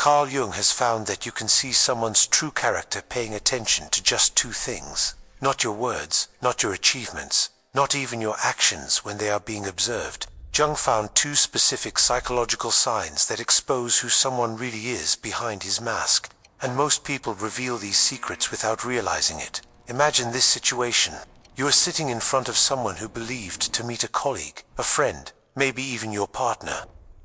Carl Jung has found that you can see someone's true character paying attention to just two things. Not your words, not your achievements, not even your actions when they are being observed. Jung found two specific psychological signs that expose who someone really is behind his mask. And most people reveal these secrets without realizing it. Imagine this situation. You are sitting in front of someone who believed to meet a colleague, a friend, maybe even your partner.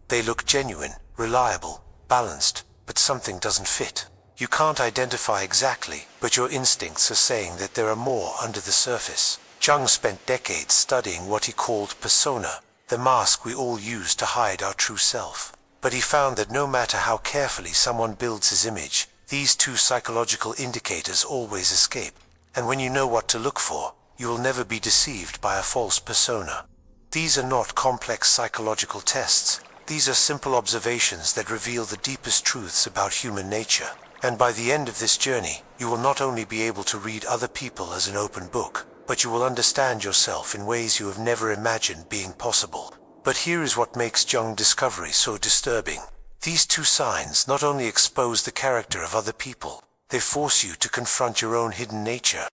They look genuine, reliable, balanced, but something doesn't fit. You can't identify exactly, but your instincts are saying that there are more under the surface. Jung spent decades studying what he called persona, the mask we all use to hide our true self. But he found that no matter how carefully someone builds his image, these two psychological indicators always escape. And when you know what to look for, you will never be deceived by a false persona. These are not complex psychological tests. These are simple observations that reveal the deepest truths about human nature. And by the end of this journey, you will not only be able to read other people as an open book, but you will understand yourself in ways you have never imagined being possible. But here is what makes Jung's discovery so disturbing. These two signs not only expose the character of other people, they force you to confront your own hidden nature.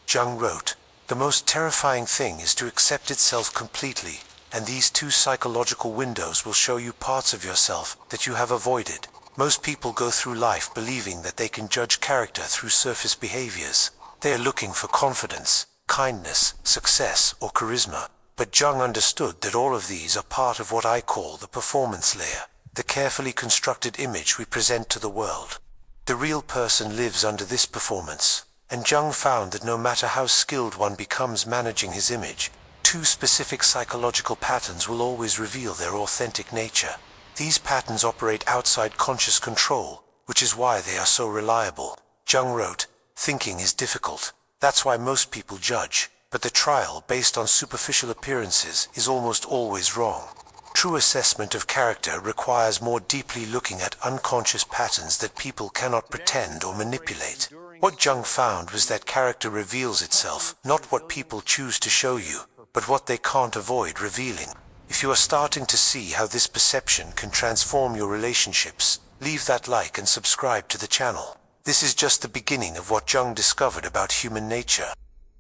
Jung wrote, "The most terrifying thing is to accept itself completely, and these two psychological windows will show you parts of yourself that you have avoided." Most people go through life believing that they can judge character through surface behaviors. They are looking for confidence, kindness, success, or charisma. But Jung understood that all of these are part of what I call the performance layer, the carefully constructed image we present to the world. The real person lives under this performance, and Jung found that no matter how skilled one becomes managing his image, two specific psychological patterns will always reveal their authentic nature. These patterns operate outside conscious control, which is why they are so reliable. Jung wrote, "Thinking is difficult. That's why most people judge, but the trial based on superficial appearances is almost always wrong. True assessment of character requires more deeply looking at unconscious patterns that people cannot pretend or manipulate." What Jung found was that character reveals itself, not what people choose to show you, but what they can't avoid revealing. If you are starting to see how this perception can transform your relationships, leave that like and subscribe to the channel. This is just the beginning of what Jung discovered about human nature.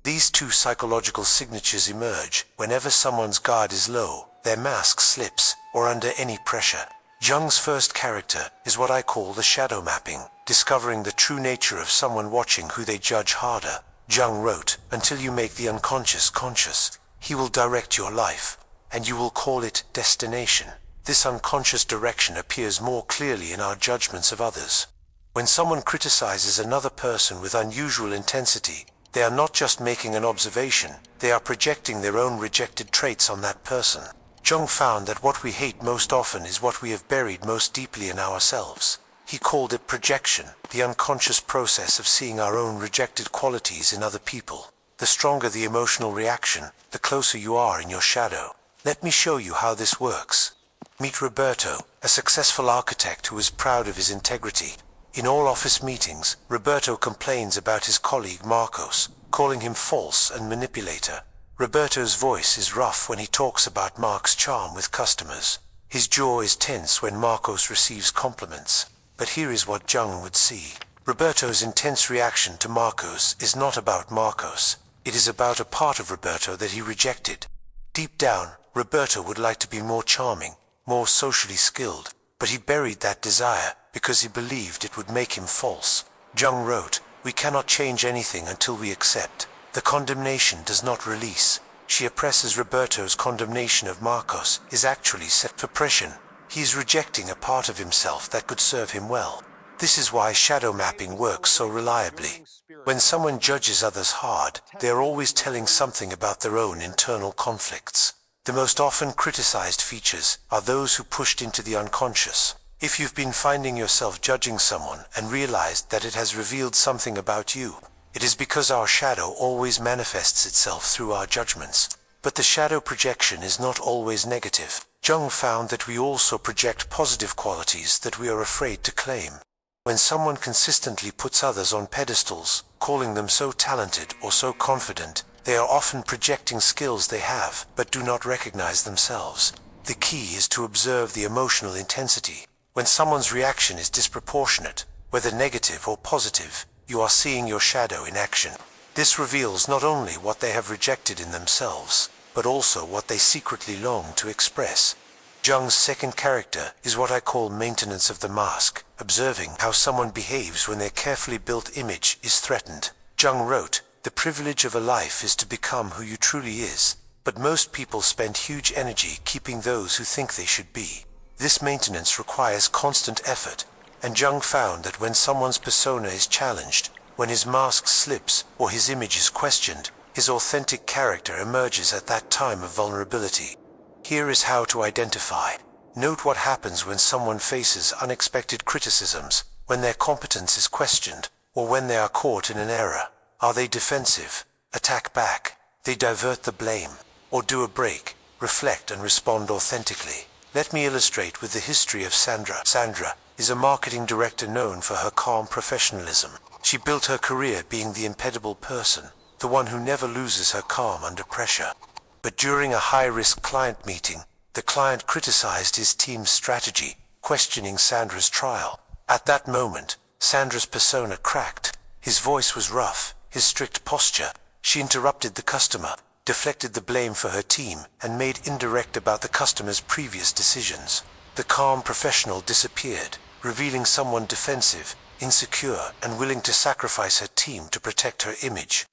These two psychological signatures emerge whenever someone's guard is low, their mask slips, or under any pressure. Jung's first character is what I call the shadow mapping, discovering the true nature of someone, watching who they judge harder. Jung wrote, "Until you make the unconscious conscious, he will direct your life, and you will call it destination." This unconscious direction appears more clearly in our judgments of others. When someone criticizes another person with unusual intensity, they are not just making an observation, they are projecting their own rejected traits on that person. Jung found that what we hate most often is what we have buried most deeply in ourselves. He called it projection, the unconscious process of seeing our own rejected qualities in other people. The stronger the emotional reaction, the closer you are in your shadow. Let me show you how this works. Meet Roberto, a successful architect who is proud of his integrity. In all office meetings, Roberto complains about his colleague Marcos, calling him false and manipulator. Roberto's voice is rough when he talks about Mark's charm with customers. His jaw is tense when Marcos receives compliments. But here is what Jung would see. Roberto's intense reaction to Marcos is not about Marcos. It is about a part of Roberto that he rejected. Deep down, Roberto would like to be more charming, more socially skilled, but he buried that desire because he believed it would make him false. Jung wrote, "We cannot change anything until we accept. The condemnation does not release." She oppresses. Roberto's condemnation of Marcos is actually self-oppression. He is rejecting a part of himself that could serve him well. This is why shadow mapping works so reliably. When someone judges others hard, they are always telling something about their own internal conflicts. The most often criticized features are those who pushed into the unconscious. If you've been finding yourself judging someone and realized that it has revealed something about you, it is because our shadow always manifests itself through our judgments. But the shadow projection is not always negative. Jung found that we also project positive qualities that we are afraid to claim. When someone consistently puts others on pedestals, calling them so talented or so confident, they are often projecting skills they have but do not recognize themselves. The key is to observe the emotional intensity. When someone's reaction is disproportionate, whether negative or positive, you are seeing your shadow in action. This reveals not only what they have rejected in themselves, but also what they secretly long to express. Jung's second character is what I call maintenance of the mask, observing how someone behaves when their carefully built image is threatened. Jung wrote, "The privilege of a life is to become who you truly is, but most people spend huge energy keeping those who think they should be. This maintenance requires constant effort, and Jung found that when someone's persona is challenged, when his mask slips or his image is questioned, his authentic character emerges at that time of vulnerability. Here is how to identify. Note what happens when someone faces unexpected criticisms, when their competence is questioned, or when they are caught in an error. Are they defensive, attack back, they divert the blame, or do a break, reflect and respond authentically? Let me illustrate with the history of Sandra. Sandra is a marketing director known for her calm professionalism. She built her career being the impeccable person, the one who never loses her calm under pressure. But during a high-risk client meeting, the client criticized his team's strategy, questioning Sandra's trial. At that moment, Sandra's persona cracked. His voice was rough, his strict posture. She interrupted the customer, deflected the blame for her team, and made indirect about the customer's previous decisions. The calm professional disappeared, revealing someone defensive, insecure, and willing to sacrifice her team to protect her image.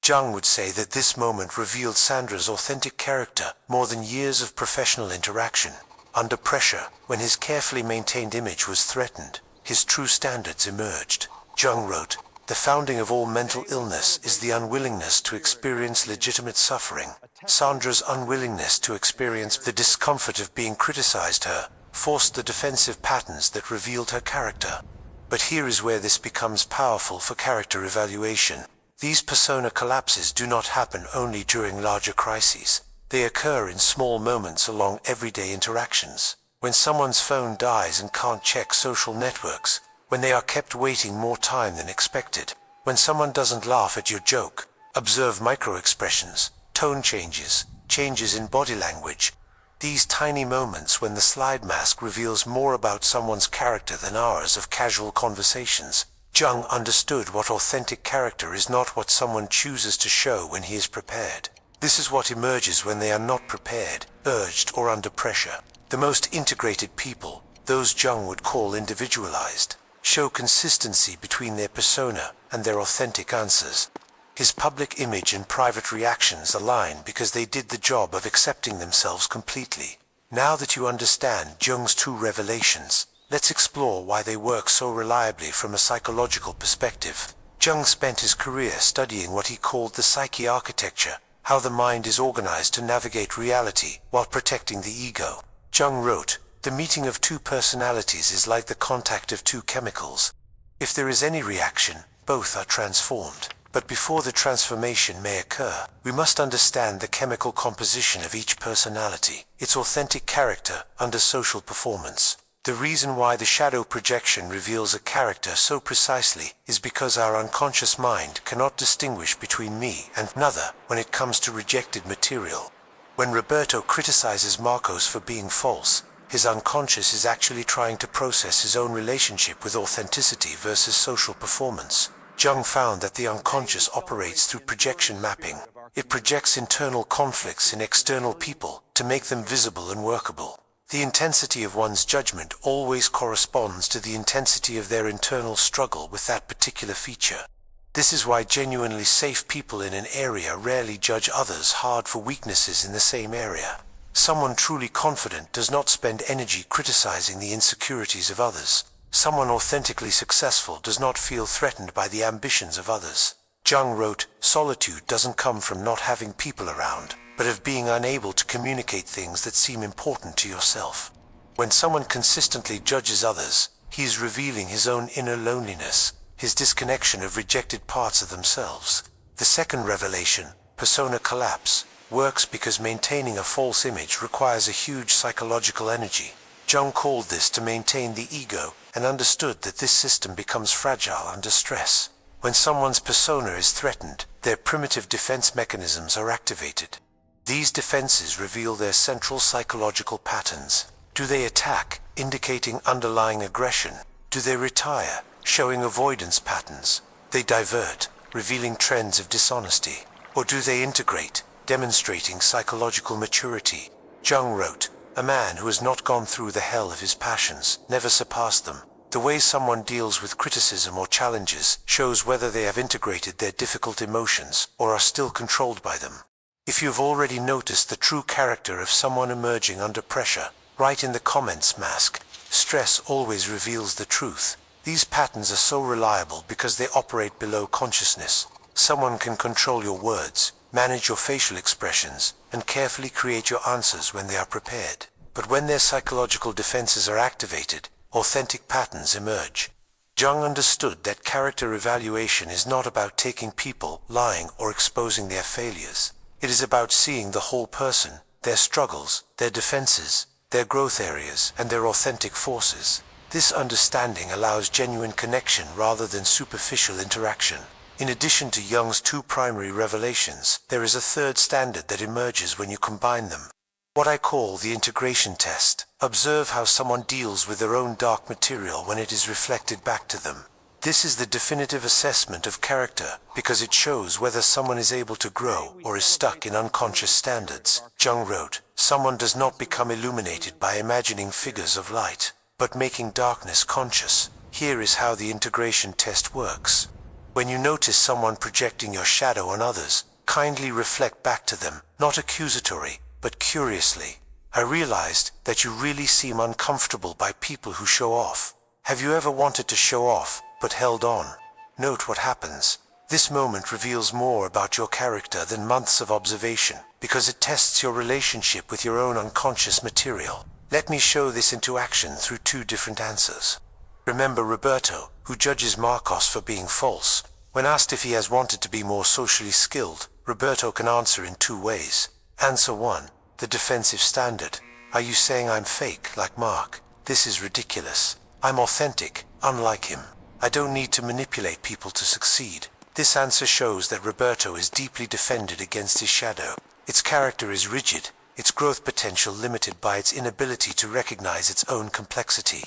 Jung would say that this moment revealed Sandra's authentic character more than years of professional interaction. Under pressure, when his carefully maintained image was threatened, his true standards emerged. Jung wrote, "The founding of all mental illness is the unwillingness to experience legitimate suffering. Sandra's unwillingness to experience the discomfort of being criticized forced the defensive patterns that revealed her character." But here is where this becomes powerful for character evaluation. These persona collapses do not happen only during larger crises. They occur in small moments along everyday interactions. When someone's phone dies and can't check social networks, when they are kept waiting more time than expected, when someone doesn't laugh at your joke. Observe micro-expressions, tone changes, changes in body language. These tiny moments when the slide mask reveals more about someone's character than hours of casual conversations. Jung understood what authentic character is not what someone chooses to show when he is prepared. This is what emerges when they are not prepared, urged, or under pressure. The most integrated people, those Jung would call individualized, show consistency between their persona and their authentic answers. His public image and private reactions align because they did the job of accepting themselves completely. Now that you understand Jung's two revelations, let's explore why they work so reliably from a psychological perspective. Jung spent his career studying what he called the psyche architecture, how the mind is organized to navigate reality while protecting the ego. Jung wrote, "The meeting of two personalities is like the contact of two chemicals. If there is any reaction, both are transformed. But before the transformation may occur, we must understand the chemical composition of each personality, its authentic character under social performance. The reason why the shadow projection reveals a character so precisely is because our unconscious mind cannot distinguish between me and another when it comes to rejected material. When Roberto criticizes Marcos for being false, his unconscious is actually trying to process his own relationship with authenticity versus social performance. Jung found that the unconscious operates through projection mapping. It projects internal conflicts in external people to make them visible and workable. The intensity of one's judgment always corresponds to the intensity of their internal struggle with that particular feature. This is why genuinely safe people in an area rarely judge others hard for weaknesses in the same area. Someone truly confident does not spend energy criticizing the insecurities of others. Someone authentically successful does not feel threatened by the ambitions of others. Jung wrote, "Solitude doesn't come from not having people around, but of being unable to communicate things that seem important to yourself." When someone consistently judges others, he is revealing his own inner loneliness, his disconnection of rejected parts of themselves. The second revelation, persona collapse, works because maintaining a false image requires a huge psychological energy. Jung called this to maintain the ego and understood that this system becomes fragile under stress. When someone's persona is threatened, their primitive defense mechanisms are activated. These defenses reveal their central psychological patterns. Do they attack, indicating underlying aggression? Do they retire, showing avoidance patterns? They divert, revealing trends of dishonesty? Or do they integrate, demonstrating psychological maturity? Jung wrote, "A man who has not gone through the hell of his passions never surpassed them." The way someone deals with criticism or challenges shows whether they have integrated their difficult emotions or are still controlled by them. If you have already noticed the true character of someone emerging under pressure, write in the comments mask. Stress always reveals the truth. These patterns are so reliable because they operate below consciousness. Someone can control your words, manage your facial expressions, and carefully create your answers when they are prepared. But when their psychological defenses are activated, authentic patterns emerge. Jung understood that character evaluation is not about taking people, lying, or exposing their failures. It is about seeing the whole person, their struggles, their defenses, their growth areas, and their authentic forces. This understanding allows genuine connection rather than superficial interaction. In addition to Jung's two primary revelations, there is a third standard that emerges when you combine them. What I call the integration test. Observe how someone deals with their own dark material when it is reflected back to them. This is the definitive assessment of character because it shows whether someone is able to grow or is stuck in unconscious standards. Jung wrote, "Someone does not become illuminated by imagining figures of light, but making darkness conscious." Here is how the integration test works. When you notice someone projecting your shadow on others, kindly reflect back to them, not accusatory, but curiously. "I realized that you really seem uncomfortable by people who show off. Have you ever wanted to show off, but held on?" Note what happens. This moment reveals more about your character than months of observation, because it tests your relationship with your own unconscious material. Let me show this into action through two different answers. Remember Roberto, who judges Marcos for being false. When asked if he has wanted to be more socially skilled, Roberto can answer in two ways. Answer 1. The defensive standard. "Are you saying I'm fake, like Mark? This is ridiculous. I'm authentic, unlike him. I don't need to manipulate people to succeed." This answer shows that Roberto is deeply defended against his shadow. Its character is rigid, its growth potential limited by its inability to recognize its own complexity.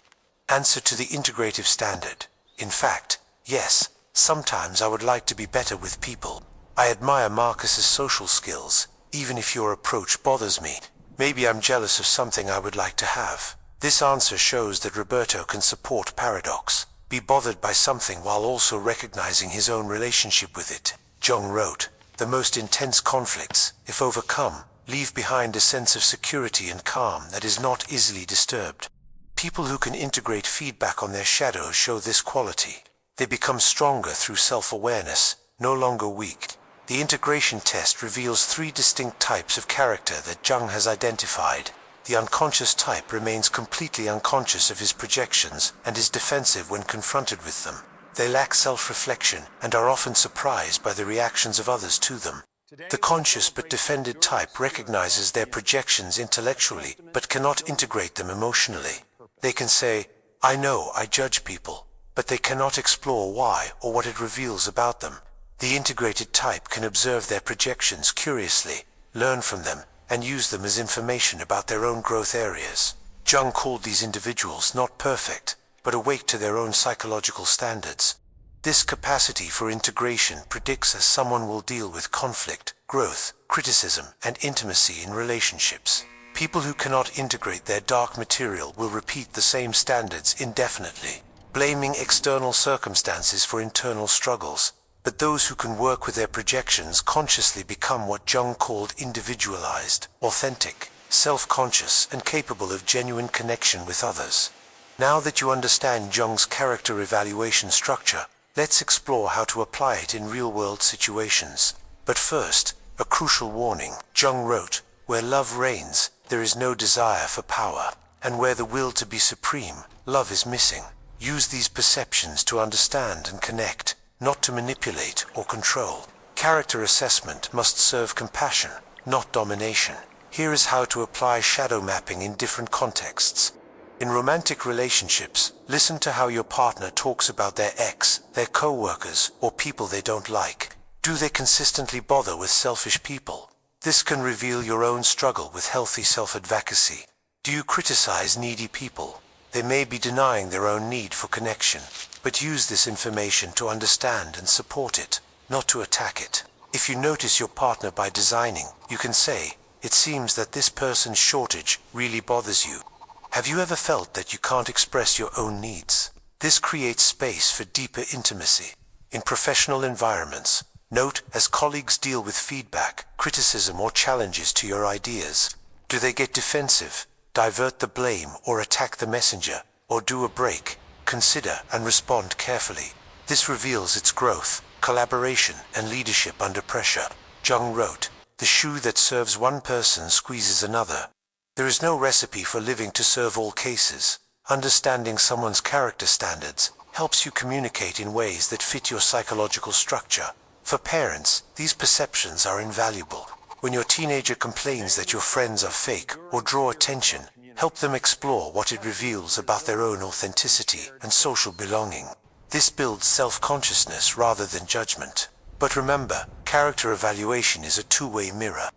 Answer to the integrative standard. "In fact, yes, sometimes I would like to be better with people. I admire Marcus's social skills, even if your approach bothers me. Maybe I'm jealous of something I would like to have." This answer shows that Roberto can support paradox, be bothered by something while also recognizing his own relationship with it. Jung wrote, "The most intense conflicts, if overcome, leave behind a sense of security and calm that is not easily disturbed." People who can integrate feedback on their shadows show this quality. They become stronger through self-awareness, no longer weak. The integration test reveals three distinct types of character that Jung has identified. The unconscious type remains completely unconscious of his projections and is defensive when confronted with them. They lack self-reflection and are often surprised by the reactions of others to them. The conscious but defended type recognizes their projections intellectually but cannot integrate them emotionally. They can say, "I know I judge people," but they cannot explore why or what it reveals about them. The integrated type can observe their projections curiously, learn from them, and use them as information about their own growth areas. Jung called these individuals not perfect, but awake to their own psychological standards. This capacity for integration predicts how someone will deal with conflict, growth, criticism, and intimacy in relationships. People who cannot integrate their dark material will repeat the same standards indefinitely, blaming external circumstances for internal struggles. But those who can work with their projections consciously become what Jung called individualized, authentic, self-conscious, and capable of genuine connection with others. Now that you understand Jung's character evaluation structure, let's explore how to apply it in real-world situations. But first, a crucial warning. Jung wrote, "Where love reigns, there is no desire for power, and where the will to be supreme, love is missing." Use these perceptions to understand and connect, not to manipulate or control. Character assessment must serve compassion, not domination. Here is how to apply shadow mapping in different contexts. In romantic relationships, listen to how your partner talks about their ex, their co-workers, or people they don't like. Do they consistently bother with selfish people? This can reveal your own struggle with healthy self-advocacy. Do you criticize needy people? They may be denying their own need for connection, but use this information to understand and support it, not to attack it. If you notice your partner by designing, you can say, "It seems that this person's shortage really bothers you." Have you ever felt that you can't express your own needs? This creates space for deeper intimacy. In professional environments, note as colleagues deal with feedback, criticism, or challenges to your ideas. Do they get defensive, divert the blame, or attack the messenger, or do a break, consider, and respond carefully? This reveals its growth, collaboration, and leadership under pressure. Jung wrote, "The shoe that serves one person squeezes another." There is no recipe for living to serve all cases. Understanding someone's character standards helps you communicate in ways that fit your psychological structure. For parents, these perceptions are invaluable. When your teenager complains that your friends are fake or draw attention, help them explore what it reveals about their own authenticity and social belonging. This builds self-consciousness rather than judgment. But remember, character evaluation is a two-way mirror.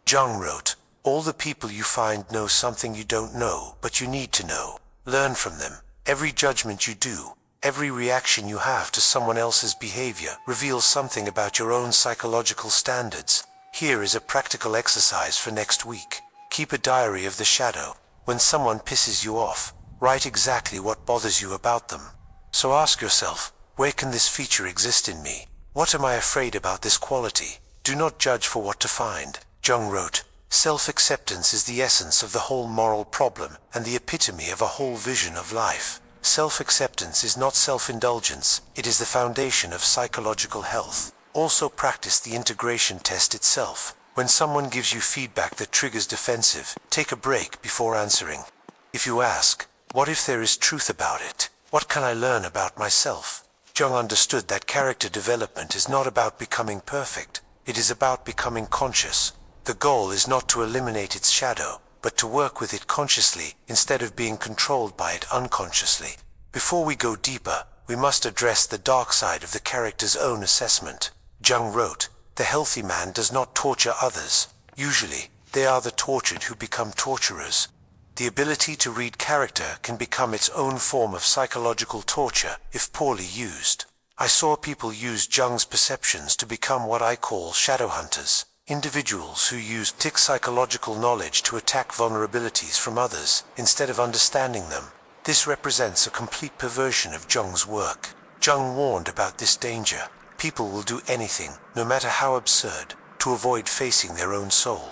Jung wrote, "All the people you find know something you don't know, but you need to know. Learn from them. Every judgment you do, every reaction you have to someone else's behavior reveals something about your own psychological standards." Here is a practical exercise for next week. Keep a diary of the shadow. When someone pisses you off, write exactly what bothers you about them. So ask yourself, where can this feature exist in me? What am I afraid about this quality? Do not judge for what to find. Jung wrote, "Self-acceptance is the essence of the whole moral problem and the epitome of a whole vision of life." Self-acceptance is not self-indulgence, it is the foundation of psychological health. Also practice the integration test itself. When someone gives you feedback that triggers defensive, take a break before answering. If you ask, "What if there is truth about it? What can I learn about myself?" Jung understood that character development is not about becoming perfect, it is about becoming conscious. The goal is not to eliminate its shadow, but to work with it consciously instead of being controlled by it unconsciously. Before we go deeper, we must address the dark side of the character's own assessment. Jung wrote, "The healthy man does not torture others. Usually, they are the tortured who become torturers." The ability to read character can become its own form of psychological torture if poorly used. I saw people use Jung's perceptions to become what I call shadow hunters, individuals who use thick psychological knowledge to attack vulnerabilities from others instead of understanding them. This represents a complete perversion of Jung's work. Jung warned about this danger. People will do anything, no matter how absurd, to avoid facing their own soul.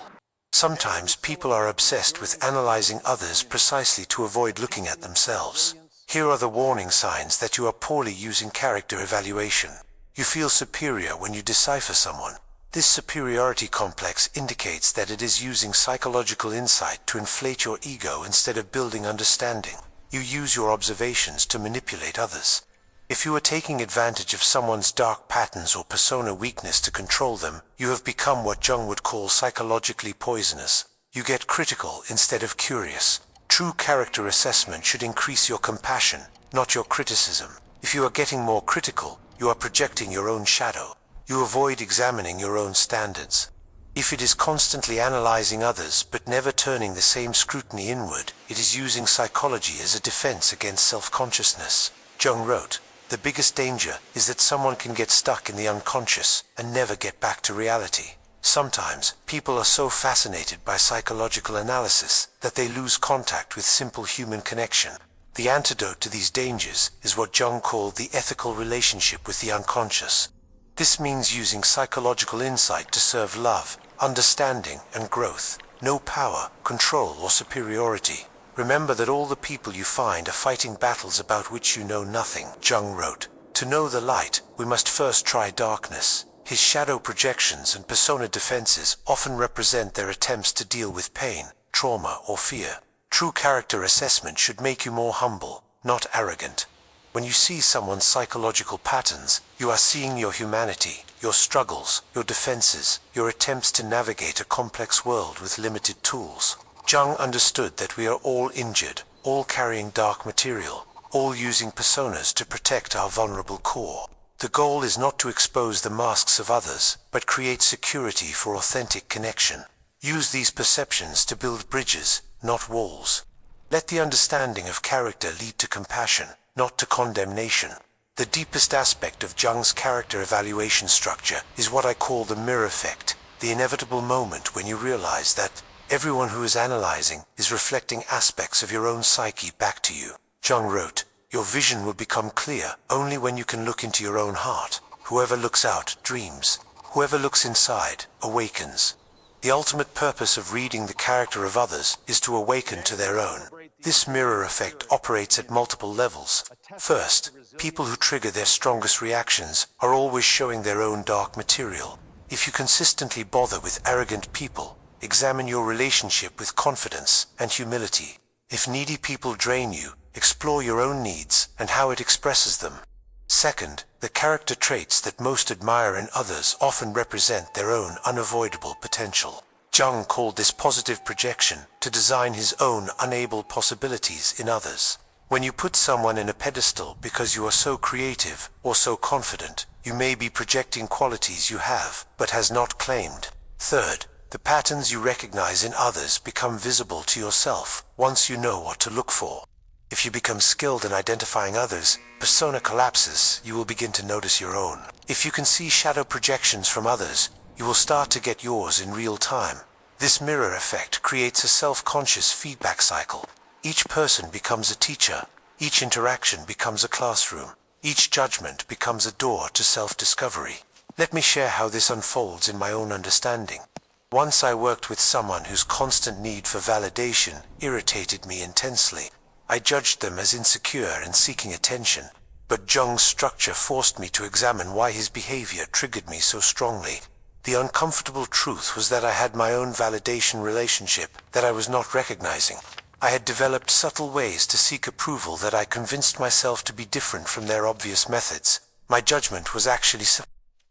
Sometimes people are obsessed with analyzing others precisely to avoid looking at themselves. Here are the warning signs that you are poorly using character evaluation. You feel superior when you decipher someone. This superiority complex indicates that it is using psychological insight to inflate your ego instead of building understanding. You use your observations to manipulate others. If you are taking advantage of someone's dark patterns or persona weakness to control them, you have become what Jung would call psychologically poisonous. You get critical instead of curious. True character assessment should increase your compassion, not your criticism. If you are getting more critical, you are projecting your own shadow. You avoid examining your own standards. If it is constantly analyzing others but never turning the same scrutiny inward, it is using psychology as a defense against self-consciousness. Jung wrote, "The biggest danger is that someone can get stuck in the unconscious and never get back to reality." Sometimes, people are so fascinated by psychological analysis that they lose contact with simple human connection. The antidote to these dangers is what Jung called the ethical relationship with the unconscious. This means using psychological insight to serve love, understanding, and growth. No power, control, or superiority. Remember that all the people you find are fighting battles about which you know nothing. Jung wrote, "To know the light, we must first try darkness." His shadow projections and persona defenses often represent their attempts to deal with pain, trauma, or fear. True character assessment should make you more humble, not arrogant. When you see someone's psychological patterns, you are seeing your humanity, your struggles, your defenses, your attempts to navigate a complex world with limited tools. Jung understood that we are all injured, all carrying dark material, all using personas to protect our vulnerable core. The goal is not to expose the masks of others, but create security for authentic connection. Use these perceptions to build bridges, not walls. Let the understanding of character lead to compassion, not to condemnation. The deepest aspect of Jung's character evaluation structure is what I call the mirror effect, the inevitable moment when you realize that everyone who is analyzing is reflecting aspects of your own psyche back to you. Jung wrote, "Your vision will become clear only when you can look into your own heart. Whoever looks out dreams. Whoever looks inside awakens." The ultimate purpose of reading the character of others is to awaken to their own. This mirror effect operates at multiple levels. First, people who trigger their strongest reactions are always showing their own dark material. If you consistently bother with arrogant people, examine your relationship with confidence and humility. If needy people drain you, explore your own needs and how it expresses them. Second, the character traits that most admire in others often represent their own unavoidable potential. Jung called this positive projection to design his own unable possibilities in others. When you put someone in a pedestal because you are so creative or so confident, you may be projecting qualities you have but has not claimed. Third, the patterns you recognize in others become visible to yourself once you know what to look for. If you become skilled in identifying others, persona collapses, you will begin to notice your own. If you can see shadow projections from others, you will start to get yours in real time. This mirror effect creates a self-conscious feedback cycle. Each person becomes a teacher. Each interaction becomes a classroom. Each judgment becomes a door to self-discovery. Let me share how this unfolds in my own understanding. Once I worked with someone whose constant need for validation irritated me intensely. I judged them as insecure and seeking attention, but Jung's structure forced me to examine why his behavior triggered me so strongly. The uncomfortable truth was that I had my own validation relationship that I was not recognizing. I had developed subtle ways to seek approval that I convinced myself to be different from their obvious methods. My judgment was actually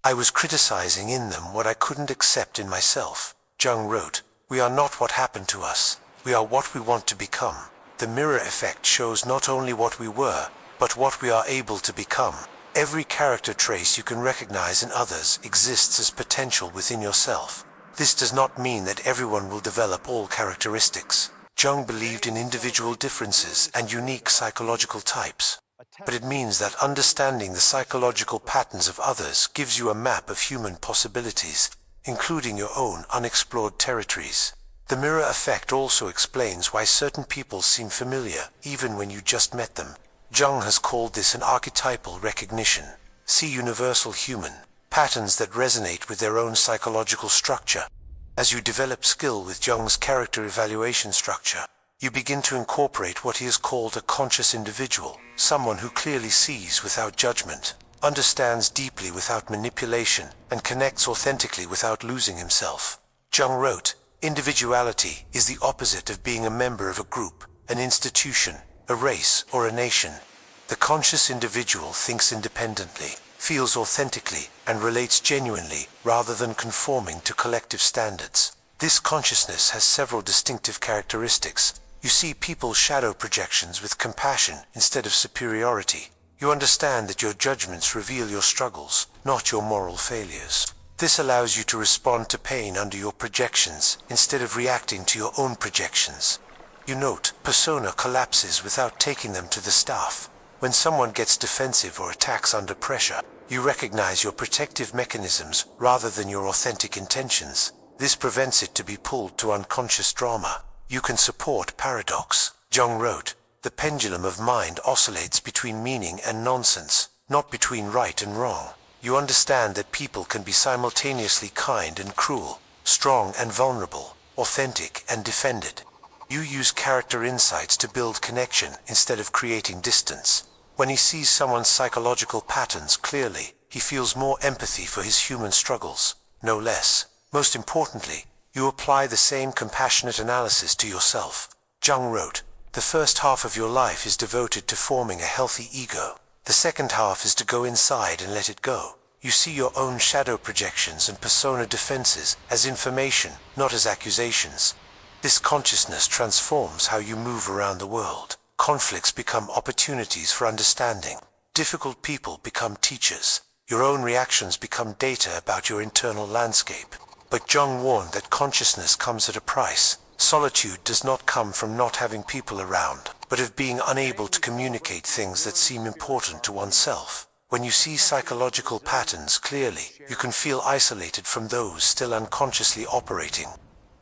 I was criticizing in them what I couldn't accept in myself. Jung wrote, "We are not what happened to us. We are what we want to become." The mirror effect shows not only what we were, but what we are able to become. Every character trace you can recognize in others exists as potential within yourself. This does not mean that everyone will develop all characteristics. Jung believed in individual differences and unique psychological types. But it means that understanding the psychological patterns of others gives you a map of human possibilities, including your own unexplored territories. The mirror effect also explains why certain people seem familiar, even when you just met them. Jung has called this an archetypal recognition. See universal human, patterns that resonate with their own psychological structure. As you develop skill with Jung's character evaluation structure, you begin to incorporate what he has called a conscious individual, someone who clearly sees without judgment, understands deeply without manipulation, and connects authentically without losing himself. Jung wrote, "Individuality is the opposite of being a member of a group, an institution, a race, or a nation. The conscious individual thinks independently, feels authentically, and relates genuinely rather than conforming to collective standards. This consciousness has several distinctive characteristics. You see people's shadow projections with compassion instead of superiority. You understand that your judgments reveal your struggles, not your moral failures. This allows you to respond to pain under your projections instead of reacting to your own projections. You note, persona collapses without taking them to the staff. When someone gets defensive or attacks under pressure, you recognize your protective mechanisms rather than your authentic intentions. This prevents it to be pulled to unconscious drama. You can support paradox." Jung wrote, "The pendulum of mind oscillates between meaning and nonsense, not between right and wrong. You understand that people can be simultaneously kind and cruel, strong and vulnerable, authentic and defended. You use character insights to build connection instead of creating distance. When he sees someone's psychological patterns clearly, he feels more empathy for his human struggles, no less. Most importantly, you apply the same compassionate analysis to yourself." Jung wrote, "The first half of your life is devoted to forming a healthy ego. The second half is to go inside and let it go. You see your own shadow projections and persona defenses as information, not as accusations. This consciousness transforms how you move around the world. Conflicts become opportunities for understanding. Difficult people become teachers. Your own reactions become data about your internal landscape." But Jung warned that consciousness comes at a price. Solitude does not come from not having people around, but of being unable to communicate things that seem important to oneself. When you see psychological patterns clearly, you can feel isolated from those still unconsciously operating.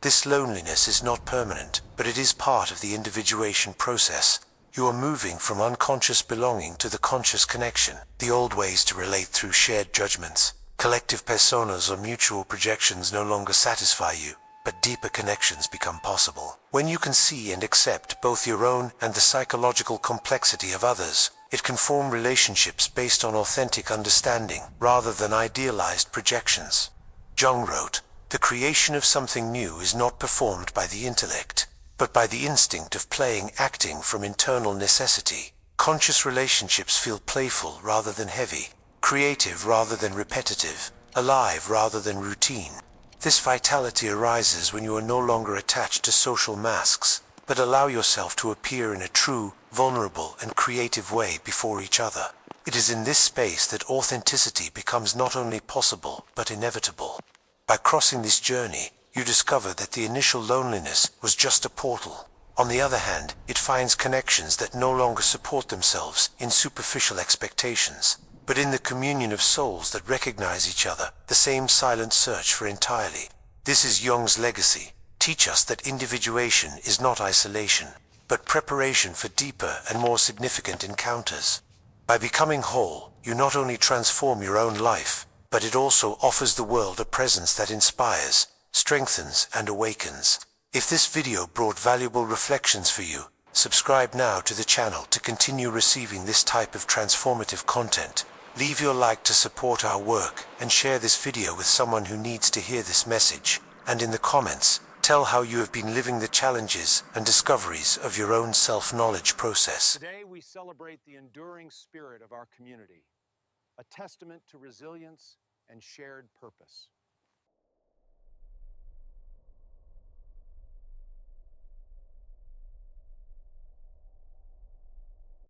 This loneliness is not permanent, but it is part of the individuation process. You are moving from unconscious belonging to the conscious connection. The old ways to relate through shared judgments, collective personas or mutual projections no longer satisfy you, but deeper connections become possible. When you can see and accept both your own and the psychological complexity of others, it can form relationships based on authentic understanding rather than idealized projections. Jung wrote, "The creation of something new is not performed by the intellect, but by the instinct of playing, acting from internal necessity. Conscious relationships feel playful rather than heavy, creative rather than repetitive, alive rather than routine. This vitality arises when you are no longer attached to social masks, but allow yourself to appear in a true, vulnerable, and creative way before each other. It is in this space that authenticity becomes not only possible, but inevitable. By crossing this journey, you discover that the initial loneliness was just a portal. On the other hand, it finds connections that no longer support themselves in superficial expectations, but in the communion of souls that recognize each other, the same silent search for entirely. This is Jung's legacy. Teach us that individuation is not isolation, but preparation for deeper and more significant encounters. By becoming whole, you not only transform your own life, but it also offers the world a presence that inspires, strengthens, and awakens. If this video brought valuable reflections for you, subscribe now to the channel to continue receiving this type of transformative content. Leave your like to support our work and share this video with someone who needs to hear this message. And in the comments, tell how you have been living the challenges and discoveries of your own self-knowledge process. Today we celebrate the enduring spirit of our community, a testament to resilience and shared purpose.